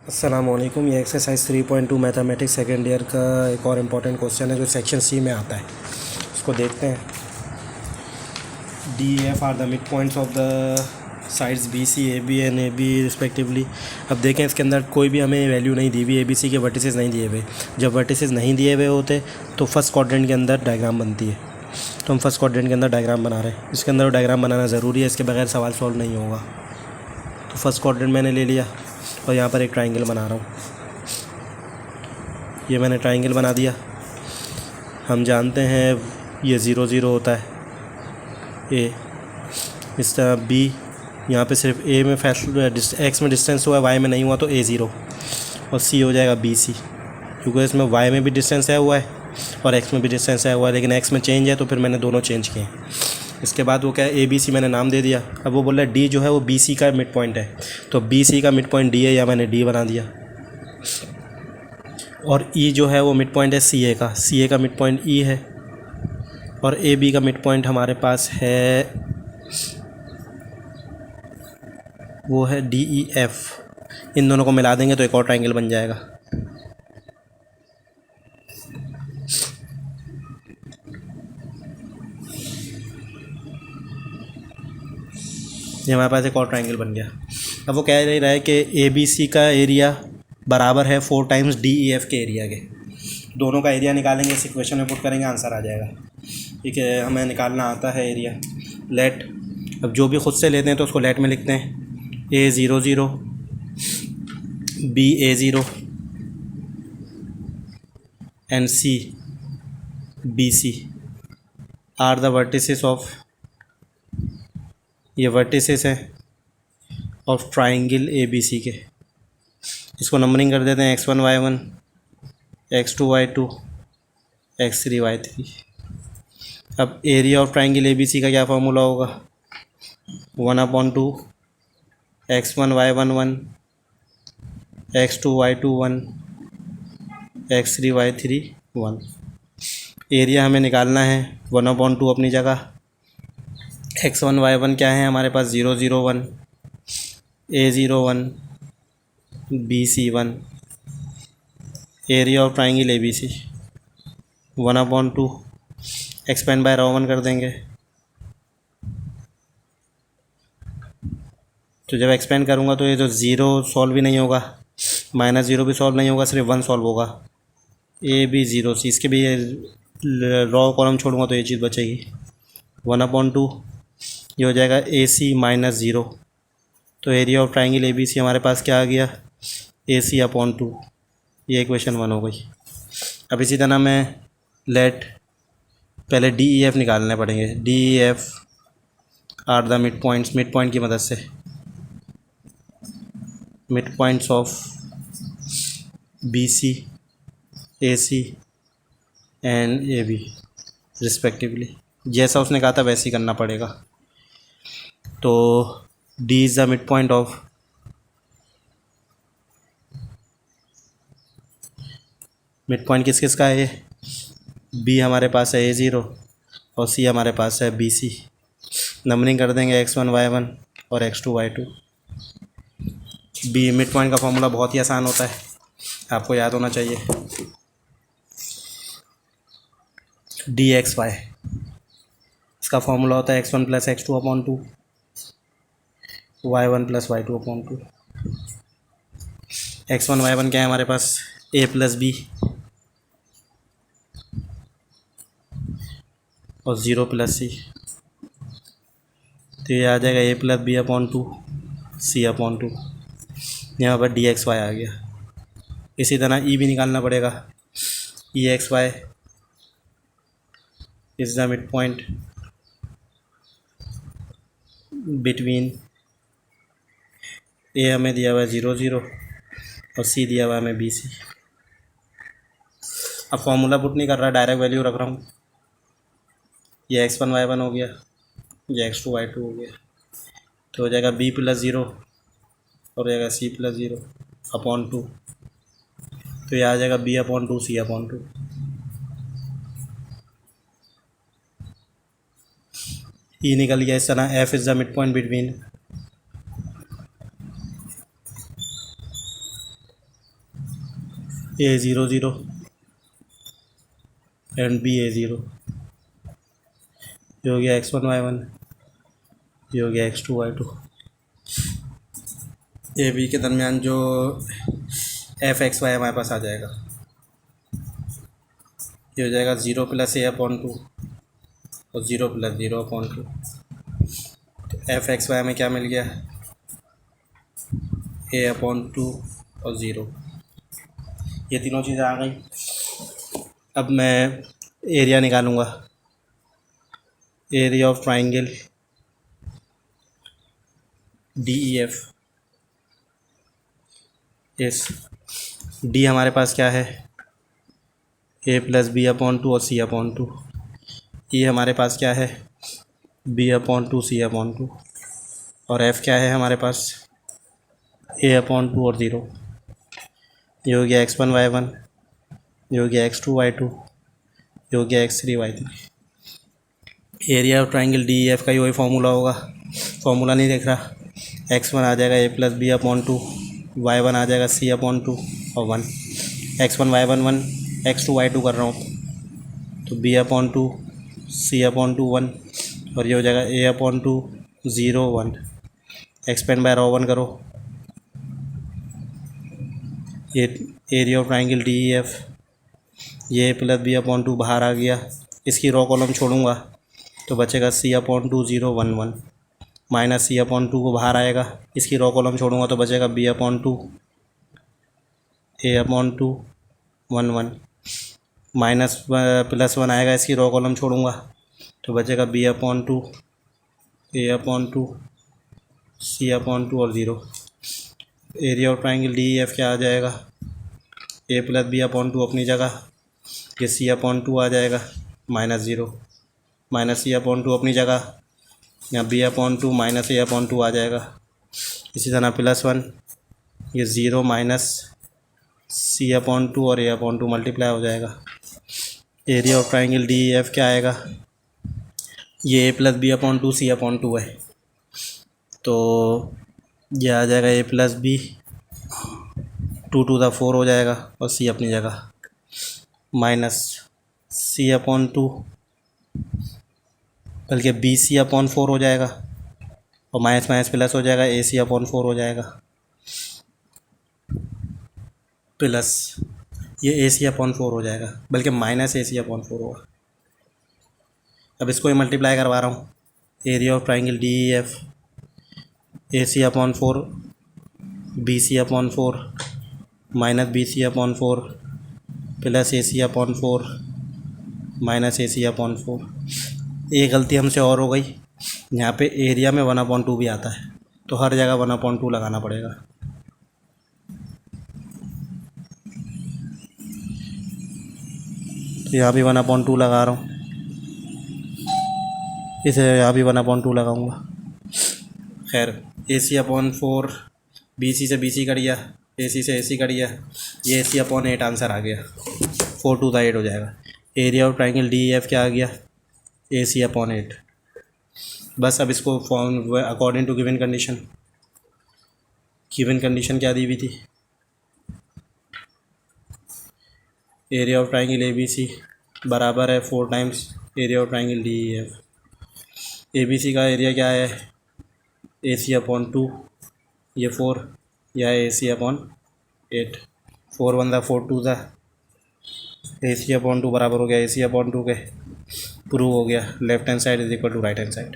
अस्सलामुअलैकुम। ये exercise 3.2 mathematics second year का एक और इम्पॉर्टेंट क्वेश्चन है जो सेक्शन सी में आता है। इसको देखते हैं। D F are the mid points of the sides B C A B and A B respectively. अब देखें, इसके अंदर कोई भी हमें वैल्यू नहीं दी हुई, ए बी सी के वर्टिसेस नहीं दिए हुए। जब वर्टिसेस नहीं दिए हुए होते तो फर्स्ट क्वाड्रेंट के अंदर डायग्राम बनती है। तो हम फर्स्ट क्वाड्रेंट के अंदर डायग्राम बना रहे हैं। इसके अंदर डायग्राम बनाना ज़रूरी है, इसके बगैर सवाल सॉल्व नहीं होगा। तो फर्स्ट क्वाड्रेंट मैंने ले लिया और यहाँ पर एक ट्राइंगल बना रहा हूँ। ये मैंने ट्राइंगल बना दिया। हम जानते हैं ये 0 0 होता है ए। इस तरह बी, यहाँ पे सिर्फ ए में फैसला, एक्स में डिस्टेंस हुआ है, वाई में नहीं हुआ, तो ए 0 और सी हो जाएगा बी सी, क्योंकि इसमें वाई में भी डिस्टेंस है हुआ है और एक्स में भी डिस्टेंस है हुआ है, लेकिन एक्स में चेंज है तो फिर मैंने दोनों चेंज किए। इसके बाद वो क्या है, ए बी सी मैंने नाम दे दिया। अब वो बोल रहा है डी जो है वो बी सी का मिड पॉइंट है, तो बी सी का मिड पॉइंट डी है, या मैंने डी बना दिया। और ई जो है वो मिड पॉइंट है सी ए का मिड पॉइंट ई है, और ए बी का मिड पॉइंट हमारे पास है, वो है डी ई एफ। इन दोनों को मिला देंगे तो एक और ट्राइंगल बन जाएगा। ये हमारे पास एक और ट्राइंगल बन गया। अब वो कह रहा है कि ए बी सी का एरिया बराबर है 4 टाइम्स डी ई एफ के एरिया के। दोनों का एरिया निकालेंगे, इस इक्वेशन में पुट करेंगे, आंसर आ जाएगा। ठीक है, हमें निकालना आता है एरिया। लेट, अब जो भी ख़ुद से लेते हैं तो उसको लेट में लिखते हैं। A 0 0, B A 0 and C B C are the vertices of, ये वर्टिसेस हैं of triangle A B C के। इसको नंबरिंग कर देते हैं x1 y1, x2 y2, x3 y3। अब area of triangle A B C का क्या फार्मूला होगा, 1/2 x1 y1 1, x2 y2 1, x3 y3 1। Area हमें निकालना है 1/2 अपनी जगह। x1 y1 क्या है हमारे पास, 0 0 1, a 0 1, b c 1। Area of triangle A B C 1/2, expand by ρ1 कर देंगे। तो जब एक्सपेंड करूँगा तो ये जो 0 सॉल्व भी नहीं होगा, -0 भी सॉल्व नहीं होगा, सिर्फ 1 सॉल्व होगा। ए बी 0 सी, इसके भी रॉ कॉलम छोड़ूंगा तो ये चीज़ बचेगी। 1/2 ये हो जाएगा ए सी -0। तो area of triangle A B C हमारे पास क्या आ गया, ए सी अपॉन 2। ये इक्वेशन 1 हो गई। अब इसी तरह मैं लेट, पहले डी ई एफ निकालने पड़ेंगे। D E F are the mid points, mid point की मदद से, mid points of B C A C and A B respectively. जैसा उसने कहा था वैसे ही करना पड़ेगा। तो D is the mid point of, mid point किस किस का है, बी हमारे पास है a 0 और सी हमारे पास है बी सी। नंबरिंग कर देंगे x1 y1 और x2 y2। B mid point का फॉर्मूला बहुत ही आसान होता है, आपको याद होना चाहिए, डी एक्स वाई। इसका फॉर्मूला होता है x1 + x2/2, y1 + y2/2। x1 y1 क्या है हमारे पास, a + b और 0 + c। तो ये आ जाएगा a + b/2 c/2। यहाँ पर डी एक्स वाई आ गया। इसी तरह ई भी निकालना पड़ेगा। E X Y is the mid point between, A हमें दिया हुआ है 0 0 और सी दिया हुआ है हमें बी सी। अब फॉर्मूला पुट नहीं कर रहा, डायरेक्ट वैल्यू रख रहा हूँ। ये x1 y1 हो गया, ये x2 y2 हो गया। तो हो जाएगा b + 0 और हो जाएगा c + 0/2। तो ये आ जाएगा b/2 c/2। ई निकल गया। इस तरह f is the mid point between A00 and B A0, ये हो गया X1 Y1, ये हो गया X2 Y2। ए बी के दरमियान जो F(x, y) हमारे पास आ जाएगा, ये हो जाएगा 0+A/2 और 0+0/2। तो F(x, y) में क्या मिल गया, A/2 और 0। ये तीनों चीज़ें आ गई। अब मैं एरिया निकालूंगा, एरिया ऑफ ट्राइंगल DEF इस डी हमारे पास क्या है, A+B/2 और C/2। ये हमारे पास क्या है, B/2 C/2। और F क्या है हमारे पास, A/2 और 0। ये हो गया X1 Y1, ये हो गया X2 Y2, ये हो गया X3 Y3। Area of triangle DEF का ही वही फार्मूला होगा, फार्मूला नहीं देख रहा। X1 आ जाएगा A+B/2, Y1 आ जाएगा C/2 और 1। X1 Y1 1, X2 Y2 कर रहा हूँ तो B/2 C/2 1, और ये हो जाएगा A/2 0 1। एक्सपेंड बाय रॉ 1 करो, ये एरिया ऑफ ट्राइंगल DEF, ये A+B/2 बाहर आ गया, इसकी रॉ कॉलम छोड़ूंगा तो बचेगा C/2 0 1 1, माइनस C/2 को बाहर आएगा, इसकी रॉ कॉलम छोड़ूंगा तो बचेगा B/2 A/2 1 1, माइनस +1 आएगा, इसकी रॉ कॉलम छोड़ूंगा तो बचेगा B/2 A/2 C/2 और 0। एरिया ऑफ ट्राइंगल DEF क्या आ जाएगा, A+B/2 अपनी जगह, ये C/2 आ जाएगा -0, माइनस C/2 अपनी जगह, यहाँ B/2 माइनस A/2 आ जाएगा। इसी तरह +1, ये 0 माइनस C/2 और A/2 मल्टीप्लाई हो जाएगा। एरिया ऑफ ट्राइंगल DEF क्या आएगा, ये A+B/2 C/2 है तो ये आ जाएगा A+B 2 to the 4 हो जाएगा और C अपनी जगह, माइनस C/2 बल्कि BC/4 हो जाएगा और माइनस माइनस प्लस हो जाएगा, AC/4 हो जाएगा, प्लस ये AC/4 हो जाएगा, बल्कि माइनस AC/4 होगा। अब इसको ही मल्टीप्लाई करवा रहा हूँ, area of triangle DEF AC/4 BC/4 minus BC/4 plus AC/4 minus AC/4। एक गलती हमसे और हो गई, यहाँ पे एरिया में 1/2 भी आता है तो हर जगह 1/2 लगाना पड़ेगा। तो यहाँ भी 1/2 लगा रहा हूँ, इसे यहाँ भी 1/2 लगाऊंगा। खैर AC/4 BC से BC कट गया, AC से AC कट गया, ये AC/8 आंसर आ गया, 4 to the 8 हो जाएगा। एरिया ऑफ ट्राइंगल DEF क्या आ गया, AC/8। बस अब इसको form according to given condition, given condition क्या दी हुई थी, एरिया ऑफ ट्राइंगल ABC बराबर है 4 times area of triangle DEF। ABC का एरिया क्या है, AC/2, ये 4, यह है AC/8, 4 1 4 2 AC/2 बराबर हो गया AC/2 के, प्रूव हो गया left hand side is equal to right hand side.